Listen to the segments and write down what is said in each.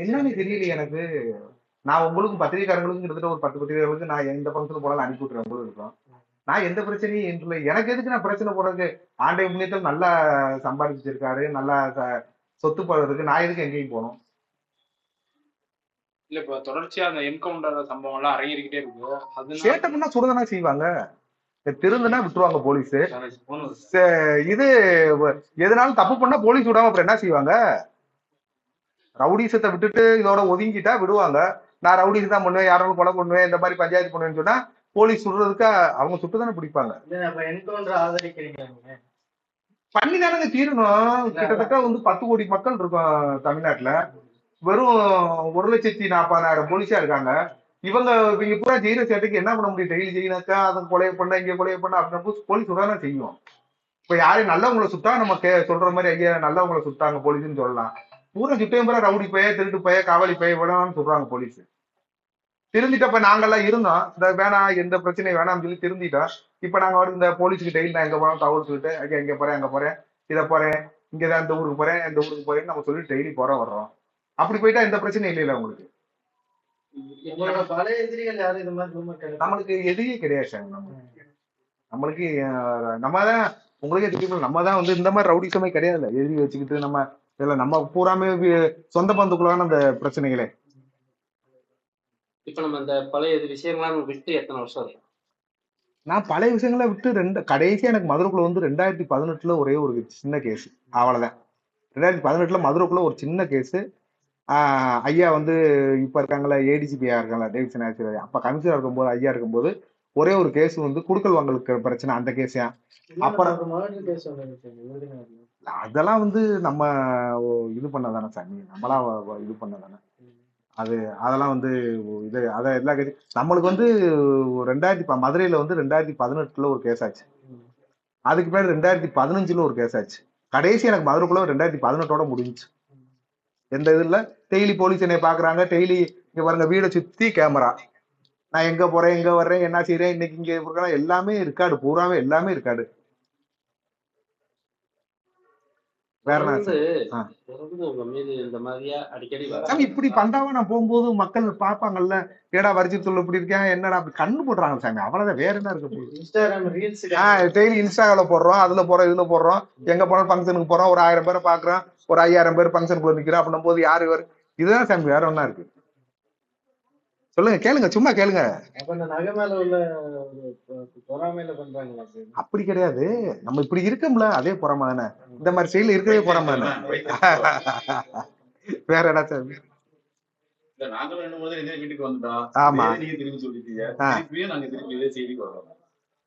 என்னன்னு தெரியல எனக்கு. நான் உங்களுக்கு பத்திரிகைக்காரங்களுக்கும் கிட்டத்தட்ட ஒரு 10 பத்திரிகைகளுக்கு நான் எந்த பக்கத்துல போனாலும் அனுப்பி விட்டுறேன். உங்களுக்கு இருக்கும். நான் எந்த பிரச்சனையும் இல்லை. எனக்கு எதுக்கு நான் பிரச்சனை போடுறதுக்கு? ஆண்டை முன்னேற்றம் நல்லா சம்பாதிச்சிருக்காரு, நல்லா சொத்து போடுறதுக்கு நான் எதுக்கு எங்கேயும் போகணும்? இல்ல இப்ப தொடர்ச்சியா அந்த என்கவுண்டர் சம்பவம் எல்லாம் அரங்கேறிக்கிட்டே இருக்கு. அது சேட்டை பண்ணா சுடதானே செய்வாங்க. திருந்துனா விட்டுருவாங்க போலீஸ். இது எதனாலும் தப்பு பண்ணா போலீஸ் விடாம அப்புறம் என்ன செய்வாங்க? ரவுடிசத்தை விட்டுட்டு இதோட ஒதுங்கிட்டா விடுவாங்க. நான் ரவுடிஸ் தான் பண்ணுவேன், யாராலும் கொலை பண்ணுவேன், இந்த மாதிரி பஞ்சாயத்து பண்ணுவேன்னு சொன்னா போலீஸ் சுடுறதுக்கு அவங்க சுட்டு தானே பிடிப்பாங்க. பண்ணி தானங்க தீரணும். கிட்டத்தட்ட 10 கோடி மக்கள் இருக்கும் தமிழ்நாட்டுல. வெறும் 1,40,000 போலீஸா இருக்காங்க. இவங்க பூரா ஜெயில சேட்டைக்கு என்ன பண்ண முடியும்? டெய்லி ஜெயினாக்கா அதை கொலையை பண்ண இங்க கொலையை பண்ண அப்படின்னு போலீஸ் சுடாதான் செய்யும். இப்ப யாரையும் நல்லவங்களை சுட்டா நம்ம சொல்ற மாதிரி ஐயா நல்லவங்களை சுட்டாங்க போலீஸ்ன்னு சொல்லலாம். பூரா சுட்டையும் பூரா ரவுடி பைய, திருட்டு பைய, காவலி பைய விடலாம்னு சொல்றாங்க போலீஸ். திருந்திட்டப்ப நாங்கெல்லாம் இருந்தோம். இந்த வேணாம் எந்த பிரச்சனையும் வேணாம்னு சொல்லி திருந்திட்டோம். இப்ப நாங்க இந்த போலீஸுக்கு டெய்லி நான் எங்க போறோம் தகவல் சொல்லிட்டு ஐயா இங்க போறேன் அங்க போறேன் இதை போறேன் இங்கதான் இந்த ஊருக்கு போறேன் இந்த ஊருக்கு போறேன்னு நம்ம சொல்லி டெய்லி போறோம் வர்றோம். அப்படி போயிட்டா எந்த பிரச்சனையும் இல்லைல்ல உங்களுக்கு. நம்மளுக்கு எதிரியே கிடையாது சார். நம்மளுக்கு நம்மதான் உங்களுக்கே தெரியும். நம்ம தான் இந்த மாதிரி ரவுடிசமே கிடையாது. எதிரி வச்சுக்கிட்டு நம்ம இல்ல நம்ம பூராமே சொந்த பந்துக்குள்ளான அந்த பிரச்சனைகளே. இப்ப நம்ம இந்த பழைய விஷயங்கள்லாம் விட்டு எத்தனை வருஷம் இருக்கு? நான் பழைய விஷயங்களை விட்டு கடைசியா எனக்கு மதுரைக்குள்ள 2018 ஒரே ஒரு சின்ன கேஸ், அவ்வளவுதான். 2018 மதுரைக்குள்ள ஒரு சின்ன கேஸ். ஐயா இப்ப இருக்காங்களா ஏடிஜிபியா இருக்காங்களா டேவிட்சன் ஆசிரியர், அப்ப கமிஷனர் இருக்கும்போது ஐயா இருக்கும்போது ஒரே ஒரு கேஸ் குடுக்கல் வாங்கலுக்கு பிரச்சனை, அந்த கேஸா. அப்புறம் அதெல்லாம் நம்ம இது பண்ணதானே சாமி, நம்மளா இது பண்ணதானே அது. அதெல்லாம் இது அதை எல்லா கேஸும் நம்மளுக்கு மதுரையில 2018 ஒரு கேஸ் ஆச்சு. அதுக்கு பின்னாடி 2015 ஒரு கேஸ் ஆச்சு. கடைசி எனக்கு மதுரைக்குள்ள 2018 முடிஞ்சுச்சு. எந்த இது இல்ல. டெய்லி போலீஸ் என்னை பாக்குறாங்க. டெய்லி இங்க பாருங்க வீடை சுத்தி கேமரா, நான் எங்க போறேன் எங்க வர்றேன் என்ன செய்யறேன் இன்னைக்கு இங்க இருக்கிறேன் எல்லாமே இருக்காடு, பூராவே எல்லாமே இருக்காடு. வேற இப்படி பண்றாவா நான் போகும்போது மக்கள் பாப்பாங்கல்ல, ஏடா வரிச்சித்துல இப்படி இருக்கேன் என்னடா அப்படி கண்ணு போடுறாங்க சாமி, அவ்வளவுதான். வேற என்ன இருக்கு? டெய்லி இன்ஸ்டாகிராம்ல போடுறோம், அதுல போறோம் இதுல போடுறோம், எங்க போனாலும் ஃபங்க்ஷனுக்கு போறோம், ஒரு 1000 பேரை பாக்குறோம், ஒரு 5000 பேர் ஃபங்க்ஷனுக்குள்ள நிக்கிறோம் அப்படின்னும் போது யாரு வேறு இதுதான் சாமி, வேற ஒன்னா இருக்கு. சொல்லுங்க கேளுங்க, சும்மா கேளுங்க. அப்படி கிடையாது, நம்ம இப்படி இருக்கோம்ல அதே பொறாம தானே. இந்த மாதிரி செயல இருக்கவே பொறாம தானே. வேற என்ன சாமி? ஆமா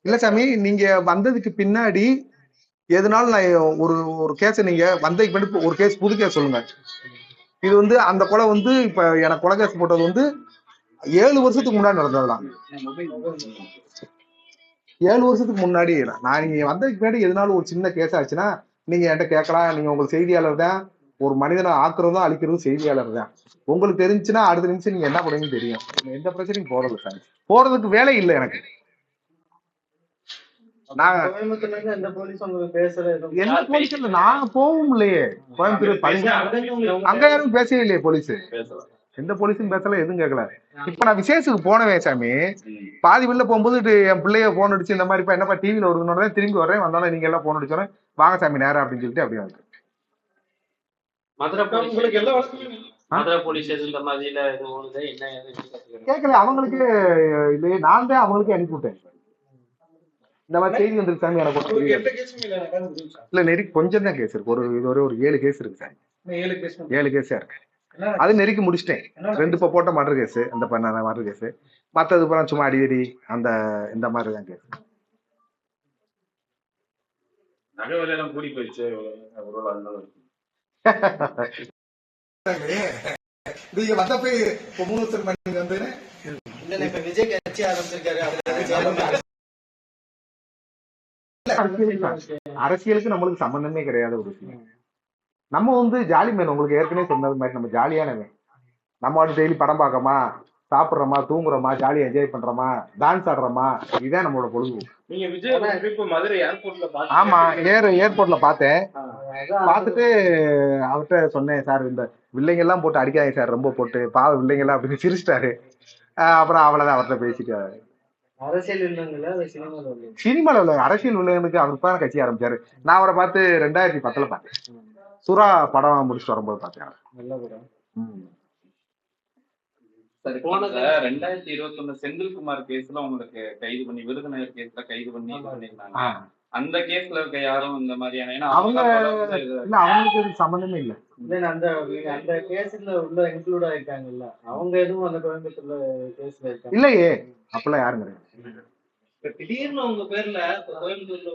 இல்ல சாமி, நீங்க வந்ததுக்கு பின்னாடி எதுனாலும் நான் ஒரு கேஸ் நீங்க வந்ததுக்கு பின்னாடி ஒரு கேஸ் புது கேஸ் சொல்லுங்க. இது அந்த கொலை இப்ப எனக்கு கொலை கேஸ் போட்டது 7 வருஷத்துக்கு முன்னாடி நடந்ததுதான். 7 வருஷத்துக்கு முன்னாடி நான் நீங்க வந்ததுக்கு பின்னாடி எதுனாலும் ஒரு சின்ன கேஸ் ஆச்சுன்னா நீங்க என்கிட்ட கேட்கலாம். நீங்க உங்களுக்கு செய்தியாளர் தான். ஒரு மனிதனை ஆக்குறதும் அழிக்கிறதும் செய்தியாளர் தான். உங்களுக்கு தெரிஞ்சுன்னா அடுத்த நிமிஷம் நீங்க என்ன பண்ணுவீங்கன்னு தெரியும். எந்த பிரச்சனையும் போறது சார், போறதுக்கு வேலை இல்லை எனக்கு. எந்த போலீஸ் இல்ல, நான் போவும் இல்லையே கோயம்புத்தூர். அங்க யாரும் பேசவே இல்லையே போலீஸ். எந்த போலீஸும் பேசல, எதுவும் கேட்கல. இப்ப நான் விசேஷத்துக்கு போனவே சாமி, பாதி வெளில போகும்போது என் பிள்ளைய போன் அடிச்சு இந்த மாதிரி என்னப்பா டிவியில வருதுன்னு திரும்பி வர்றேன், வந்தாலும் நீங்க எல்லாம் போன் அடிச்சோன்னே வாங்க சாமி நேரம் அப்படின்னு சொல்லிட்டு அப்படி வந்து கேட்கல. அவங்களுக்கு இது நான் தான் அவங்களுக்கே அனுப்பி விட்டேன். இந்த மாதிரி செய்தி வந்துருக்கு சாமி, எனக்கு இல்ல நெருக்கி கொஞ்சம் தான் கேஸ் இருக்கு. ஒரு 7 கேஸ் இருக்கு சாமி. 7 கேஸா இருக்கு. அது நெருக்கி முடிச்சிட்டேன். 2 இப்ப போட்ட மர்டர் கேஸ், அந்த பண்ண மர்டர் கேஸ். மற்றது அப்புறம் சும்மா அடிக்கடி அந்த இந்த மாதிரி தான் கேஸ். கூடி போயிடுச்சு. நீங்க வந்தப்ப 3 வருஷம் வந்து விஜய் கட்சி ஆரம்பிச்சிருக்காரு. அரசியலுக்கு நம்மளுக்கு சம்பந்தமே கிடையாத ஒரு விஷயம். நம்ம ஜாலி மேன், உங்களுக்கு ஏற்கனவே சொன்னது மாதிரி நம்ம ஜாலியானவன். நம்ம டெய்லி படம் பார்க்கமா, சாப்பிடுறோமா, தூங்குறோமா, ஜாலியா என்ஜாய் பண்றோமா, டான்ஸ் ஆடுறோமா, இதுதான் நம்மளோட பொழுது. ஆமா ஏர்போர்ட்ல பார்த்தேன். பார்த்துட்டு அவர்கிட்ட சொன்னேன், சார் இந்த வில்லைங்க எல்லாம் போட்டு அடிக்காதீங்க சார், ரொம்ப போட்டு பாவ வில்லைங்க எல்லாம் அப்படின்னு சிரிச்சிட்டாரு. அப்புறம் அவ்வளவுதான், அவர்கிட்ட பேசிட்டு அரசியல் இல்லைங்களா சினிமாவில் உள்ள சினிமாவில் உள்ள அரசியல் வில்லனுக்கு அவர் தான் கட்சி ஆரம்பிச்சாரு. நான் அவரை பார்த்து 2010 பார்த்தேன். சுறா படம் முடிச்சுட்டு வரும்போது பார்த்தேன். நல்ல படம். சரி, போன 2021 செந்தில்குமார் கேஸ்ல உங்களுக்கு கைது பண்ணி, விருதுநகர் கேஸ்ல கைது பண்ணி இது பண்ணிருந்தாங்க. அந்த கேஸ்ல இருக்க யாரும் இந்த மாதிரியான, ஏன்னா அவங்க இல்ல, அவங்களுக்கு இது சம்பந்தமே இல்ல. அந்த கேஸ்ல உள்ள இன்க்ளூட் ஆயிருக்காங்கல்ல, அவங்க எதுவும் அந்த கோயம்புத்தூர்ல கேஸ்ல இருக்காங்க இல்லையே, அப்பெல்லாம் யாரும் கிடையாது. திடீர்னு உங்க பேர்ல கோயம்புத்தூர்ல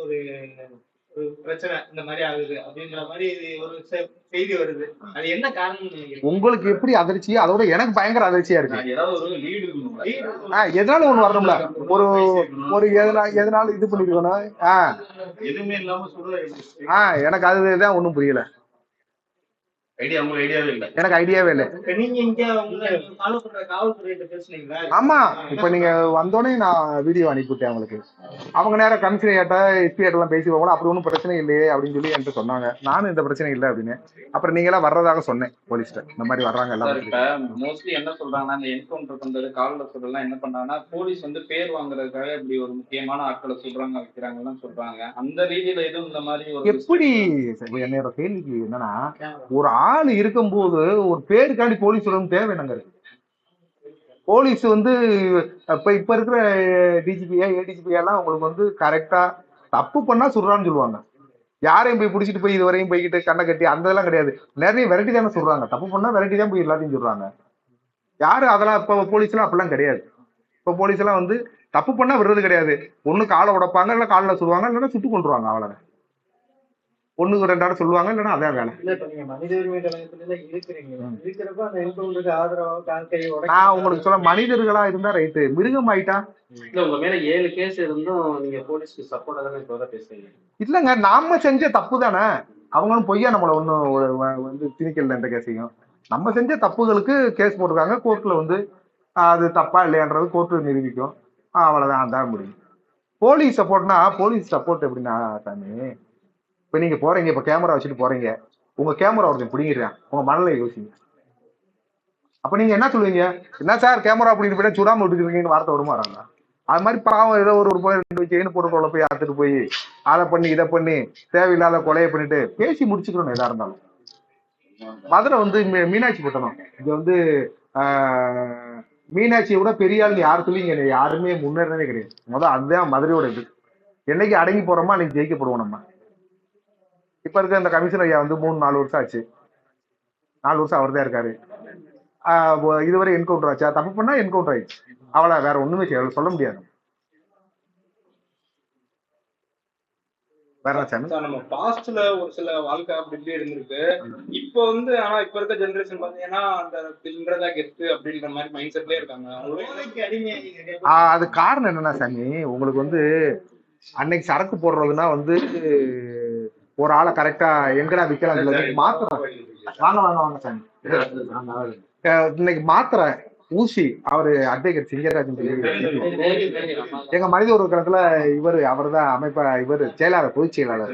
ஒரு பிரச்சனை இந்த மாதிரி ஆகுது அப்படின்ற மாதிரி ஒரு செய்தி வருது. அது என்ன காரணம்? உங்களுக்கு எப்படி அதிர்ச்சி, அதோட எனக்கு பயங்கர அதிர்ச்சியா இருக்கு. ஏதாவது ஒரு லீடு இருக்கணும், எதனால ஒண்ணு வரணும்ல, ஒரு ஒரு எதனால இது பண்ணிருக்கணும். எதுவுமே இல்லாம எனக்கு அதுதான் ஒண்ணும் புரியல. எனக்கு ஐடியாவே இல்லை. ஆமா, இப்ப நீங்க வந்தோடனே நான் வீடியோ அனுப்பிவிட்டேன் அவங்களுக்கு. அவங்க நேரம் கமிஷனர் எஸ்பி எல்லாம் பேசி போகணும், அப்படி ஒன்றும் பிரச்சனை இல்லையே அப்படின்னு சொல்லி என்கிட்ட சொன்னாங்க. நானும் இந்த பிரச்சனை இல்லை அப்படின்னு. அப்புறம் நீங்க எல்லாம் வர்றதாக சொன்னேன் போலீஸ்ல, இந்த மாதிரி வர்றாங்க எல்லாம். மோஸ்ட்லி என்ன சொல்றாங்கன்னா, இந்த என்கவுண்டர் பண்றது காலில் சொல்றதுலாம் என்ன பண்றாங்கன்னா, போலீஸ் வந்து பேர் வாங்குறதுக்காக இப்படி ஒரு முக்கியமான ஆட்களை சொல்றாங்க வைக்கிறாங்கன்னு சொல்றாங்க. அந்த ரீதியில எதுவும் இந்த மாதிரி எப்படி? என்னோட கேள்விக்கு என்னன்னா, ஒரு ஆள் இருக்கும்போது ஒரு பேருக்காண்டி போலீஸ் தேவை என்னங்க இருக்கு? போலீஸ் வந்து இப்ப இருக்கிற டிஜிபியா ஏடிஜிபியா எல்லாம் உங்களுக்கு வந்து கரெக்டா தப்பு பண்ணா சொல்றான்னு சொல்லுவாங்க. யாரையும் போய் பிடிச்சிட்டு போய் இதுவரையும் போய்கிட்டு கண்ணை கட்டி அந்த இதெல்லாம் கிடையாது. நிறைய வெரைட்டி தானே சொல்றாங்க. தப்பு பண்ணா வெரைட்டி தான் போய் எல்லாத்தையும் சொல்றாங்க. யாரு அதெல்லாம் இப்ப போலீஸ் எல்லாம் அப்படிலாம் கிடையாது. இப்ப போலீஸ் எல்லாம் வந்து தப்பு பண்ணா விடுறது கிடையாது. ஒண்ணு காலை உடைப்பாங்க, இல்ல காலில் சொல்லுவாங்க, இல்லைன்னா சுட்டு கொண்டுருவாங்க. அவ்வளவுதான். ஒண்ணுக்கு 2 ஆட சொல்லுவாங்க, இல்லைன்னா அதான் வேலை. மனித உரிமை கழகத்துல இருக்கிறப்ப அந்த என்கவுண்டருக்கு ஆதரவா நான் உங்களுக்கு சொல்ல, மனிதர்களா இருந்தா ரைட்டு, மிருகம் ஆயிட்டா இல்ல. உங்க மேல 7 கேஸ் இருந்தும் நீங்க போலீஸ்க்கு சப்போர்ட்டா தானே இப்ப பேசுறீங்க. இல்லங்க, நாம செஞ்ச தப்பு தானே. அவங்களும் பொய்யா நம்மள ஒன்னும் வந்து திணிக்கல எந்த கேஸையும். நம்ம செஞ்ச தப்புகளுக்கு கேஸ் போட்டிருக்காங்க. கோர்ட்ல வந்து அது தப்பா இல்லையான்றது கோர்ட்டு நிரூபிக்கும். அவ்வளவுதான், அதான் முடியும். போலீஸ் சப்போர்ட்னா, போலீஸ் சப்போர்ட் எப்படின்னா சாமி, இப்ப நீங்க போறீங்க, இப்ப கேமரா வச்சுட்டு போறீங்க, உங்க கேமரா ஒருத்தன் பிடிங்கிறான், உங்க மனநிலை யோசிங்க. அப்ப நீங்க என்ன சொல்லுவீங்க? என்ன சார் கேமரா பிடிக்கிட்டு போயிட்டா சுடாம விட்டுக்கிறீங்கன்னு வார்த்தை வருமா வராங்க? அது மாதிரி பாவம் ஏதோ ஒரு 2 செயின் போட்டு போய் ஆத்துட்டு போய் அதை பண்ணி இதை பண்ணி தேவையில்லாத கொலையை பண்ணிட்டு பேசி முடிச்சுக்கணும் எதா இருந்தாலும். மதுரை வந்து மீனாட்சி பட்டணம், இங்க வந்து மீனாட்சியை விட பெரிய ஆள் யார் சொல்லி இங்க யாருமே முன்னேறதே கிடையாது. அதுதான் மதுரையோட இது. என்னைக்கு அடங்கி போறோமா அன்னைக்கு ஜெயிக்கப்படுவோம் நம்ம. இப்ப இருக்க இந்த கமிஷனர் ஐயா வந்து 3-4 வருஷம் ஆச்சு. 4 வருஷம் அவர் தான் இருக்காரு. இதுவரை என்கவுண்டர் ஆச்சா? தப்பு பண்ணா என்கவுண்டர் ஆயிடுச்சு, அவ்வளவு. வேற ஒண்ணுமே சொல்ல முடியாது. நம்ம பாஸ்ட்ல ஒரு சில வாழ்க்கை அப்படி இருந்திருக்கு. இப்ப வந்து ஆனா இப்ப இருக்க ஜெனரேஷன் பாத்தீங்கன்னா அந்த பில்றதா கெத்து அப்படின்ற மாதிரி மைண்ட் செட்லயே இருக்காங்க. அது காரணம் என்னன்னா சாமி, உங்களுக்கு வந்து அன்னைக்கு சரக்கு போடுறதுன்னா வந்து ஒரு ஆளை கரெக்டா எங்கடா விக்கலாம் மாத்திரம். வாங்க வாங்க வாங்க சாமி, இன்னைக்கு மாத்திர ஊசி அவரு அட்வொகேட் சிங்கராஜன் எங்க மனித உறவு கணக்குல இவரு அவர் தான் அமைப்பா, இவரு செயலாளர், பொதுச் செயலாளர்.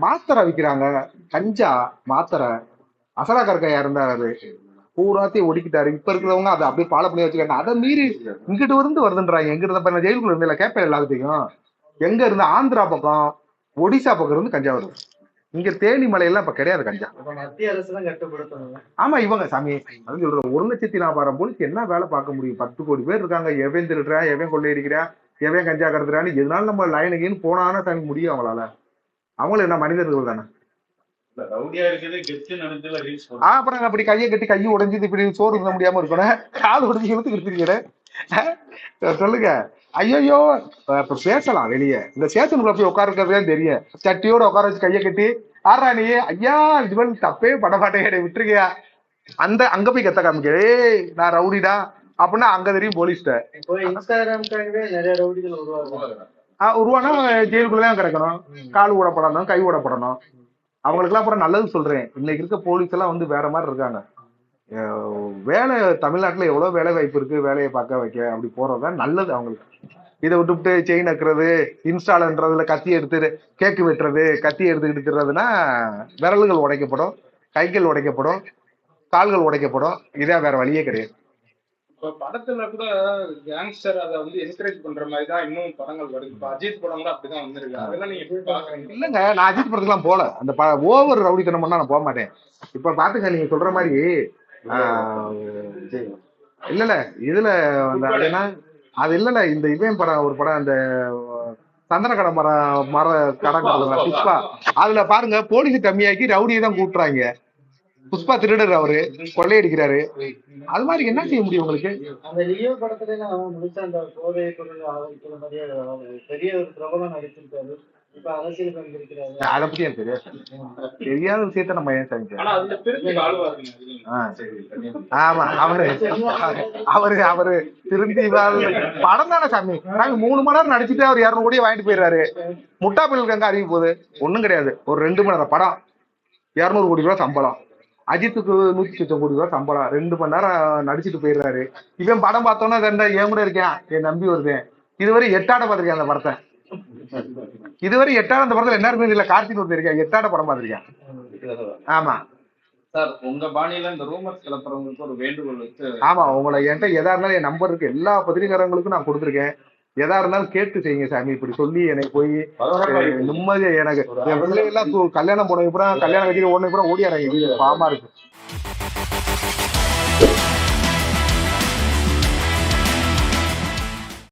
மாத்திரை விற்கிறாங்க, கஞ்சா மாத்திரை. அசலா கற்கையா இருந்தாரு, பூராத்தையும் ஒடிக்கிட்டாரு. இப்ப இருக்கிறவங்க அதை அப்படியே ஃபாலோ பண்ணி வச்சுக்காங்க. அதை மீறி இங்கிட்டு வருதுன்றாங்க. எங்கிட்ட ஜெயிலுக்குள்ள இருந்தில்ல கேட்பேன் எல்லாத்தையும். எங்க இருந்து ஆந்திரா பக்கம், ஒடிசா பக்கம் இருந்து கஞ்சா வருது. இங்க தேனி மலையெல்லாம் இப்ப கிடையாது கஞ்சா. மத்திய அரசு தான் கட்டுப்படுத்தணும். ஆமா, இவங்க சாமி அது சொல்றேன். 1,40,000 போலீஸ் என்ன வேலை பார்க்க முடியும்? 10 கோடி பேர் இருக்காங்க. எவன் திருடுறான், எவன் கொள்ளையடிக்கிறான், எவன் கஞ்சா கடத்துறான்னு எதனால நம்ம லைனுக்குன்னு போனானா தாங்க முடியும் அவங்களால. அவங்களும் என்ன மனிதர்கள் தானே. அப்புறம் அப்படி கையை கட்டி கையை உடைஞ்சது, இப்படி சோறு இருந்த முடியாம இருக்கணும், கால் உடஞ்சி இழுத்து இருக்கிறேன் சொல்லுங்க. ஐயோ இப்ப பேசலாம் வெளியே, இந்த சேத்தனுக்குள்ள போய் உட்காருக்கிறதே தெரியும். சட்டியோட உட்கார வச்சு கையை கட்டி ஆறா நீ ஐயா இது மாதிரி தப்பே பண்ண மாட்டேன் விட்டுருக்கியா, அந்த அங்க போய் கத்த காமிக்க, ஏய் நான் ரவுடிடா அப்படின்னா அங்க தெரியும் போலீஸ்ட. நிறைய ரவுடிகள் உருவானா ஜெயிலுக்குள்ளதான் கிடக்கணும், கால் ஊடப்படணும், கை ஊடப்படணும். அவங்களுக்கு எல்லாம் அப்புறம் நல்லது சொல்றேன். இன்னைக்கு இருக்க போலீஸ் எல்லாம் வந்து வேற மாதிரி இருக்காங்க. வேலை தமிழ்நாட்டுல எவ்வளவு வேலை வாய்ப்பு இருக்கு, வேலையை பார்க்க வைக்க அப்படி போறதுதான் நல்லது அவங்களுக்கு. இதை விட்டுவிட்டு செயின் நக்குறது, இன்ஸ்டால்ன்றதுல கத்தி எடுத்து கேக்கு வெட்டுறது, கத்தி எடுத்துக்கிட்டு திறதுன்னா விரல்கள் உடைக்கப்படும், கைகள் உடைக்கப்படும், கால்கள் உடைக்கப்படும். இதே வேற வழியே கிடையாது. இப்ப படத்துல கூட கேங்ஸ்டர் அதை வந்து என்கரேஜ் பண்ற மாதிரி தான் இன்னும் படங்கள் வருது. இப்ப அஜித் படம் கூட அப்படிதான் வந்திருக்கு. அதெல்லாம் நீங்க எப்படி பாக்குறீங்க? இல்லைங்க, நான் அஜித் படத்துக்குலாம் போல. அந்த ஓவர் ரவுடித்தனம் பண்ணா நான் போக மாட்டேன். இப்ப பாத்துங்க, நீங்க சொல்ற மாதிரி இல்ல இதுல அந்த அதுனா அது இல்ல இந்த இவன் படம், ஒரு படம், அந்த சந்தன கடை மர கடை புஷ்பா, அதுல பாருங்க போலீஸ் கம்மியாக்கி ரவுடியை தான் கூட்டுறாங்க. புஷ்பா திருடர், அவரு கொள்ளையடிக்கிறாரு. அது மாதிரி என்ன செய்ய முடியும் உங்களுக்கு? அந்த லியோ படத்துல முடிச்ச அந்த போதை பொருள் ஆதரிக்கிற மாதிரியே பெரிய ஒரு பிரபலம் நடிச்சிருக்காரு. இப்ப அரசியல் வந்திருக்கிறாரு. அதை பத்தி எனக்கு தெரியாத விஷயத்த நம்ம ஏன் செஞ்சோம்? ஆமா, அவரு திருந்தி படம் தானே சாமி. 3 மணி நேரம் நடிச்சுட்டு அவர் 200 கோடியை வாங்கிட்டு போயிடுறாரு. முட்டா பிள்ளைகளுக்கு அங்க அறிவு போகுது ஒண்ணும் கிடையாது. ஒரு 2 மணி நேரம் படம் 200 கோடி ரூபாய் சம்பளம். அஜித்துக்கு 100 கோடி ரூபாய் சம்பளம். 2 மணி நேரம் நடிச்சுட்டு போயிடுறாரு. இவன் படம் பார்த்தோன்னா என் கூட இருக்கேன், என் நம்பி வருதேன். இதுவரை 8 ஆட பார்த்திருக்கேன் அந்த படத்தை. இதுவரை 8 ஆட அந்த படத்துல எல்லாருமே இல்ல. கார்த்திக் ஒருத்தர் இருக்கேன், 8 ஆட படம் பார்த்திருக்கேன். ஆமா சார், உங்க பாணியில இந்த ரூமர்ஸ் கிளப்புறவங்களுக்கு ஒரு வேண்டுகோள் வச்சு. ஆமா, உங்களை என்கிட்ட எதா இருந்தாலும் என் நம்பர் இருக்கு, எல்லா பத்திரிகையாளர்களுக்கும் நான் கொடுத்துருக்கேன். எதா இருந்தாலும் கேட்டு செய்யுங்க சாமி. இப்படி சொல்லி எனக்கு போய் நிம்மதியா, எனக்கு என் பிள்ளைகள்லாம் கல்யாணம் போனதுக்கு அப்புறம், கல்யாணம் கட்டிட்டு ஓடுனதுக்கு அப்புறம் ஓடியாராங்க. பாமா இருக்கு.